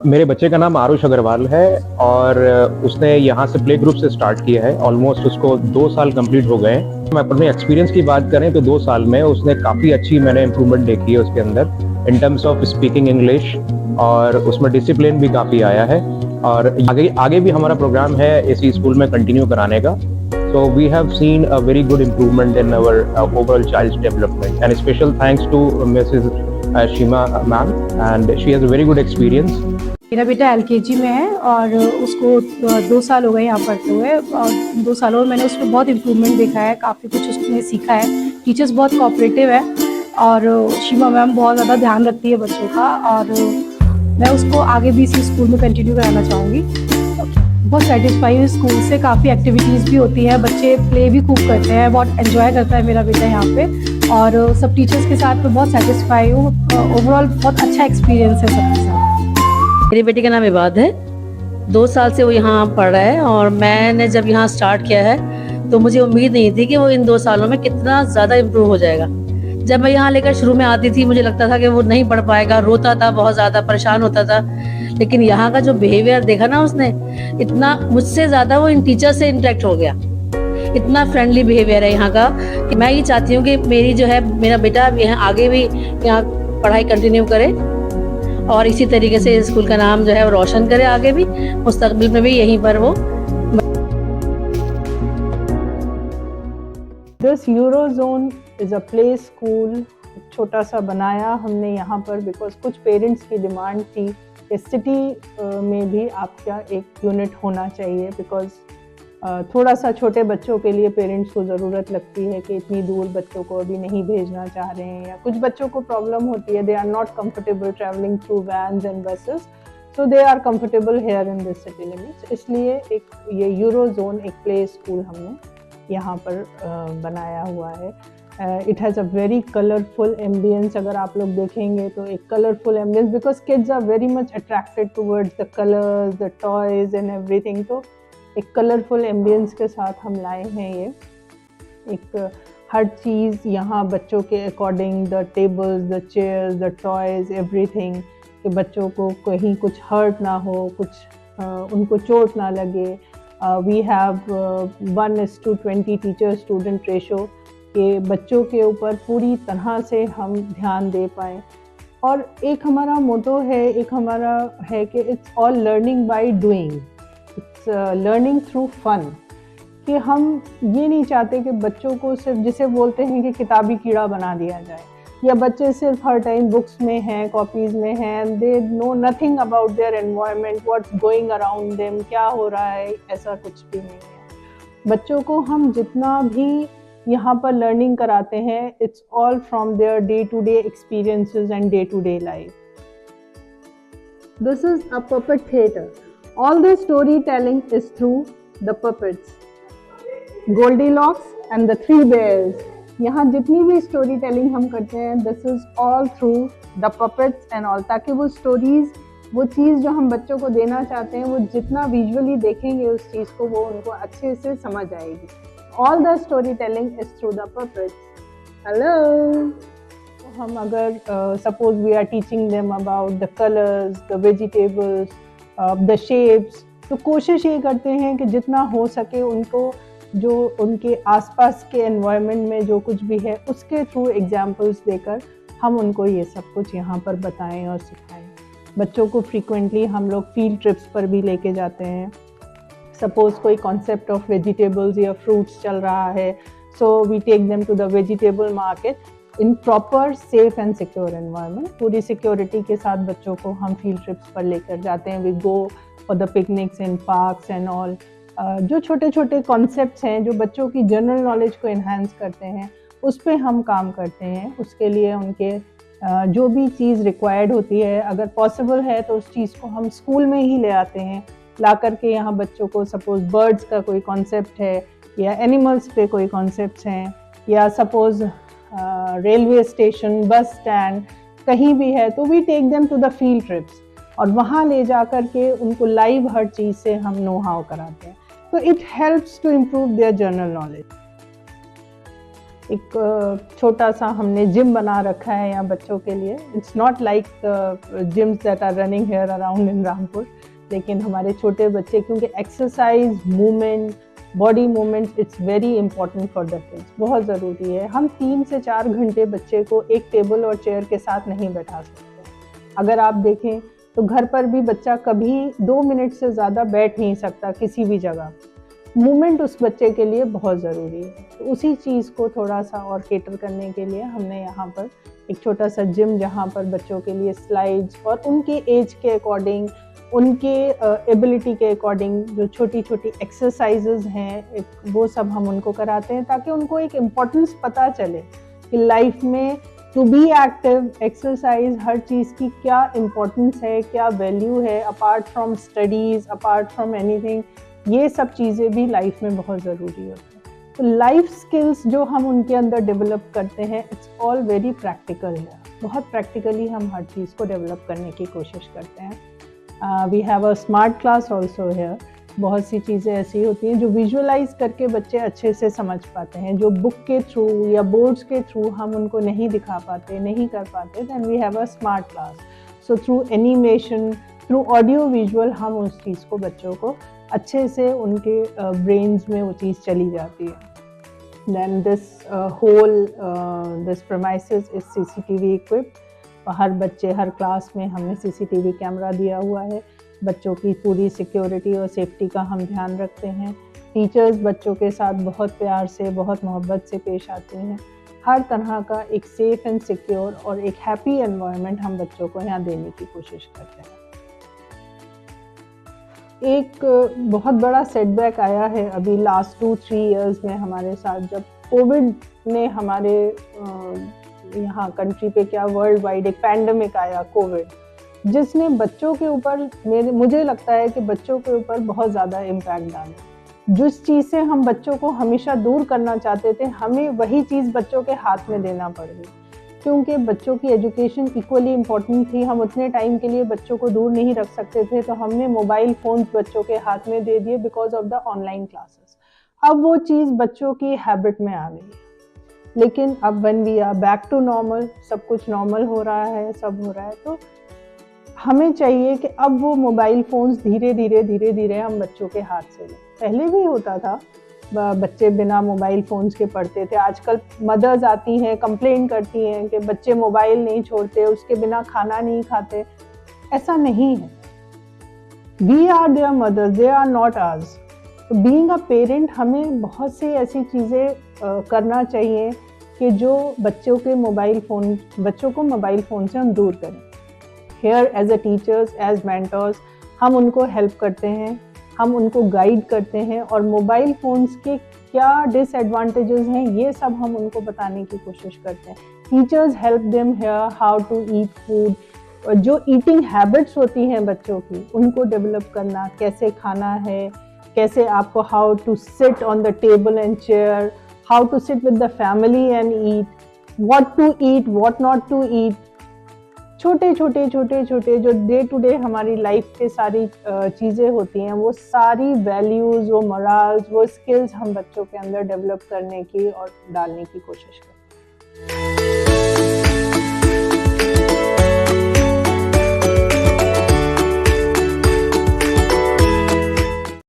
मेरे बच्चे का नाम आरुष अग्रवाल है और उसने यहाँ से प्ले ग्रुप से स्टार्ट किया है। ऑलमोस्ट उसको 2 साल कंप्लीट हो गए हैं। मैं अपने एक्सपीरियंस की बात करें तो 2 साल में उसने काफ़ी अच्छी मैंने इम्प्रूवमेंट देखी है उसके अंदर in terms of speaking English, और उसमें डिसिप्लिन भी काफ़ी आया है। और आगे आगे भी हमारा प्रोग्राम है इसी स्कूल में कंटिन्यू कराने का। So we have seen a very good improvement in our overall child's development, and special thanks to Mrs. Shima ma'am, and she has a very good experience. मेरा बेटा एलकेजी में है और उसको 2 साल हो गए यहाँ पढ़ते हुए, और 2 सालों में मैंने उसमें बहुत इम्प्रूवमेंट देखा है, काफ़ी कुछ उसने सीखा है। टीचर्स बहुत कोऑपरेटिव है और शीमा मैम बहुत ज़्यादा ध्यान रखती है बच्चों का, और मैं उसको आगे भी इसी स्कूल में कंटिन्यू कराना चाहूँगी। बहुत सेटिस्फाई हूँ स्कूल से, काफ़ी एक्टिविटीज़ भी होती है, बच्चे प्ले भी खूब करते हैं, बहुत एंजॉय करता है मेरा बेटा यहाँ पे, और सब टीचर्स के साथ मैं बहुत सेटिस्फाई हूँ। ओवरऑल बहुत अच्छा एक्सपीरियंस है सबके साथ। मेरे बेटे का नाम इबाद है, 2 साल से वो यहाँ पढ़ रहा है, और मैंने जब यहाँ स्टार्ट किया है तो मुझे उम्मीद नहीं थी कि वो इन 2 सालों में कितना ज़्यादा इम्प्रूव हो जाएगा। जब मैं यहाँ लेकर शुरू में आती थी मुझे लगता था कि वो नहीं पढ़ पाएगा, रोता था, बहुत ज़्यादा परेशान होता था, लेकिन यहाँ का जो बिहेवियर देखा ना उसने, इतना मुझसे ज़्यादा वो इन टीचर से इंटरेक्ट हो गया। इतना फ्रेंडली बिहेवियर है यहाँ का कि मैं ये चाहती हूँ कि मेरी जो है मेरा बेटा यहाँ आगे भी यहाँ पढ़ाई कंटिन्यू करे और इसी तरीके से स्कूल का नाम जो है वो रोशन करे, आगे भी मुस्तकबिल में भी यहीं पर वो। This eurozone is a play school, छोटा सा बनाया हमने यहाँ पर बिकॉज कुछ पेरेंट्स की डिमांड थी कि सिटी में भी आपका एक यूनिट होना चाहिए, बिकॉज थोड़ा सा छोटे बच्चों के लिए पेरेंट्स को ज़रूरत लगती है कि इतनी दूर बच्चों को अभी नहीं भेजना चाह रहे हैं, या कुछ बच्चों को प्रॉब्लम होती है, they are not comfortable travelling through vans and buses, so they are comfortable here in this city limits. इसलिए एक ये यूरोजोन एक प्ले स्कूल हमने यहाँ पर बनाया हुआ है। It has a very colourful ambience. अगर आप लोग देखेंगे तो एक colourful ambience, because kids are very much attracted towards the colours, the toys and everything. तो एक कलरफुल एम्बियंस के साथ हम लाए हैं ये एक हर चीज़ यहाँ बच्चों के according, the tables, the chairs, the toys, everything, कि बच्चों को कहीं कुछ हर्ट ना हो, कुछ उनको चोट ना लगे। We have 1:20 teacher student ratio कि बच्चों के ऊपर पूरी तरह से हम ध्यान दे पाएँ। और एक हमारा मोटो है, एक हमारा है कि it's all learning by doing, it's learning through fun, कि हम ये नहीं चाहते कि बच्चों को सिर्फ, जिसे बोलते हैं कि किताबी कीड़ा बना दिया जाए, या बच्चे सिर्फ हर टाइम बुक्स में हैं, कॉपीज़ में हैं, they know nothing about their environment, what's going around them, क्या हो रहा है, ऐसा कुछ भी नहीं है। बच्चों को हम जितना भी यहाँ पर लर्निंग कराते हैं, it's all from their day to day experiences and day to day life. This is a puppet theatre. All the storytelling is through the puppets. Goldilocks and the Three Bears. यहाँ जितनी भी story telling हम करते हैं, this is all through the puppets and all, ताकि वो stories, वो चीज़ जो हम बच्चों को देना चाहते हैं, वो जितना विजुअली देखेंगे उस चीज़ को, वो उनको अच्छे से समझ आएगी। All the story telling is through the puppets. Hello, हम अगर suppose we are teaching them about the colours, the vegetables, the shapes, तो कोशिश ये करते हैं कि जितना हो सके उनको जो उनके आसपास के एनवायरनमेंट में जो कुछ भी है उसके थ्रू एग्जांपल्स देकर हम उनको ये सब कुछ यहाँ पर बताएं और सिखाएं। बच्चों को फ्रीक्वेंटली हम लोग फील्ड ट्रिप्स पर भी लेके जाते हैं। सपोज कोई कॉन्सेप्ट ऑफ वेजिटेबल्स या फ्रूट्स चल रहा है, so we take them to the vegetable market in proper safe and secure environment. पूरी सिक्योरिटी के साथ बच्चों को हम फील्ड ट्रिप्स पर लेकर जाते हैं। We go for the picnics in parks and all. जो छोटे छोटे कॉन्सेप्ट्स हैं जो बच्चों की जनरल नॉलेज को इन्हांस करते हैं, उस पर हम काम करते हैं। उसके लिए उनके जो भी चीज़ रिक्वायर्ड होती है, अगर पॉसिबल है तो उस चीज़ को हम स्कूल में ही ले आते हैं, ला करके यहाँ बच्चों को, सपोज बर्ड्स का कोई कॉन्सेप्ट है या एनिमल्स पे कोई कॉन्सेप्ट्स हैं, या suppose railway station, bus stand, कहीं भी है, तो we take them to the field trips, और वहाँ ले जा कर के उनको लाइव हर चीज़ से हम नो हाउ कराते हैं। तो it helps to improve their general knowledge. एक छोटा सा हमने जिम बना रखा है यहाँ बच्चों के लिए. It's not like gyms that are running here around in Rampur, लेकिन हमारे छोटे बच्चे, क्योंकि exercise, movement, body movement, it's very important for the kids, बहुत ज़रूरी है. हम 3 से 4 घंटे बच्चे को एक टेबल और चेयर के साथ नहीं बैठा सकते. अगर आप देखें तो घर पर भी बच्चा कभी 2 मिनट से ज़्यादा बैठ नहीं सकता किसी भी जगह. मूवमेंट उस बच्चे के लिए बहुत ज़रूरी है. तो उसी चीज़ को थोड़ा सा और केटर करने के लिए हमने यहाँ पर एक छोटा सा जिम, जहाँ पर बच्चों के लिए स्लाइड्स और उनके एज के अकॉर्डिंग, उनके एबिलिटी के अकॉर्डिंग जो छोटी छोटी एक्सरसाइजेज हैं, वो सब हम उनको कराते हैं, ताकि उनको एक इम्पोर्टेंस पता चले कि लाइफ में टू बी एक्टिव, एक्सरसाइज, हर चीज़ की क्या इम्पोर्टेंस है, क्या वैल्यू है, apart from studies, apart from anything. ये सब चीज़ें भी लाइफ में बहुत ज़रूरी होती हैं. तो लाइफ स्किल्स जो हम उनके अंदर डेवलप करते हैं, इट्स ऑल वेरी प्रैक्टिकल है. बहुत प्रैक्टिकली हम हर चीज़ को डेवलप करने की कोशिश करते हैं. We have a smart class also here. बहुत सी चीज़ें ऐसी होती हैं जो विजुअलाइज करके बच्चे अच्छे से समझ पाते हैं, जो बुक के थ्रू या बोर्ड्स के थ्रू हम उनको नहीं दिखा पाते, नहीं कर पाते. Then we have a smart class. So through animation, through audio visual, हम उस चीज़ को बच्चों को अच्छे से उनके ब्रेन्स में वो चीज़ चली जाती है. Then this premises is CCTV equipped. हर बच्चे, हर क्लास में हमने CCTV कैमरा दिया हुआ है. बच्चों की पूरी सिक्योरिटी और सेफ्टी का हम ध्यान रखते हैं. टीचर्स बच्चों के साथ बहुत प्यार से, बहुत मोहब्बत से पेश आते हैं. हर तरह का एक सेफ एंड सिक्योर और एक हैप्पी एनवायरनमेंट हम बच्चों को यहाँ देने की कोशिश करते हैं. एक बहुत बड़ा सेटबैक आया है अभी लास्ट 2-3 इयर्स में हमारे साथ, जब कोविड ने हमारे यहाँ कंट्री पे, क्या वर्ल्ड वाइड एक पैंडेमिक आया कोविड, जिसने बच्चों के ऊपर, मुझे लगता है कि बच्चों के ऊपर बहुत ज़्यादा इम्पैक्ट डाला. जिस चीज़ से हम बच्चों को हमेशा दूर करना चाहते थे, हमें वही चीज़ बच्चों के हाथ में देना पड़ गई, क्योंकि बच्चों की एजुकेशन इक्वली इम्पॉर्टेंट थी. हम उतने टाइम के लिए बच्चों को दूर नहीं रख सकते थे, तो हमने मोबाइल फ़ोन्स बच्चों के हाथ में दे दिए because of the online classes. अब वो चीज़ बच्चों की हैबिट में आ गई है. लेकिन अब when we are back to normal, सब कुछ नॉर्मल हो रहा है, सब हो रहा है, तो हमें चाहिए कि अब वो मोबाइल फ़ोन्स धीरे धीरे हम बच्चों के हाथ से लें. पहले भी होता था, बच्चे बिना मोबाइल फ़ोन्स के पढ़ते थे. आजकल मदर्स आती हैं, कंप्लेन करती हैं कि बच्चे मोबाइल नहीं छोड़ते, उसके बिना खाना नहीं खाते. ऐसा नहीं है. We are their mothers, they are not ours. Being a parent, हमें बहुत सी ऐसी चीज़ें करना चाहिए कि जो बच्चों को मोबाइल फ़ोन से हम दूर करें. Here as a teachers, as mentors, हम उनको हेल्प करते हैं, हम उनको गाइड करते हैं, और मोबाइल फ़ोन्स के क्या डिसएडवांटेजेस हैं ये सब हम उनको बताने की कोशिश करते हैं. Teachers help them here how to eat food. जो ईटिंग हैबिट्स होती हैं बच्चों की, उनको डेवलप करना, कैसे खाना है, कैसे आपको, how to sit on the table and chair, how to sit with the family and eat, what to eat, what not to eat. छोटे छोटे जो डे टू डे हमारी लाइफ के सारी चीज़ें होती हैं, वो सारी वैल्यूज़, वो मोरल्स, वो स्किल्स हम बच्चों के अंदर डेवलप करने की और डालने की कोशिश करते हैं.